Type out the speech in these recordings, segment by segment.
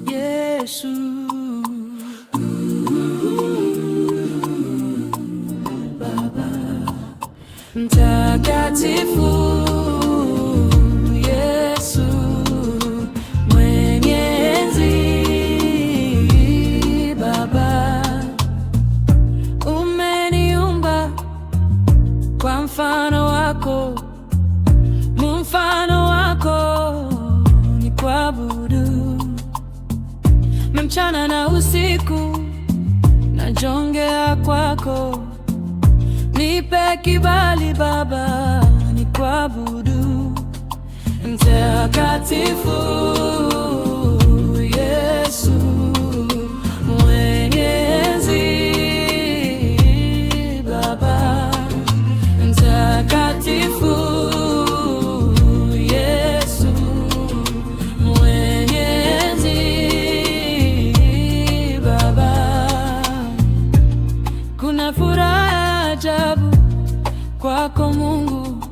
Yesu. Baba Mtakatifu, Yesu mwenye enzi. Baba, umeniumba kwa mfano wako, mfano wako ni kuabudu. Mchana na usiku najongea kwako, nipe kibali Baba ni kuabudu. Mtakatifu Yesu mwenye enzi. Baba Mtakatifu Yesu mwenye enzi. Baba, kuna furaha ajabu kwako Mungu,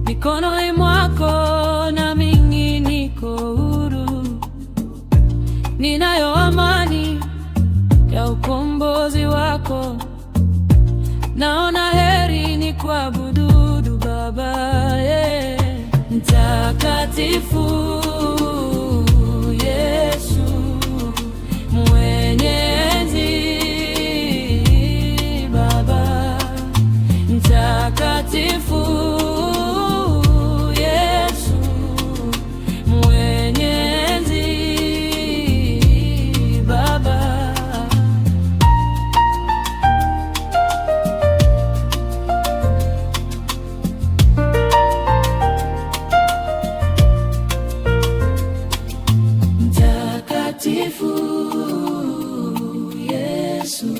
mikononi mwako na mimi niko huru. Ninayo amani ya ukombozi wako, naona heri ni kuabudu Baba, yeah. Mtakatifu Yesu mwenye enzi. Baba Mtakatifu Yesu mwenye enzi. Baba, Mtakatifu Yesu.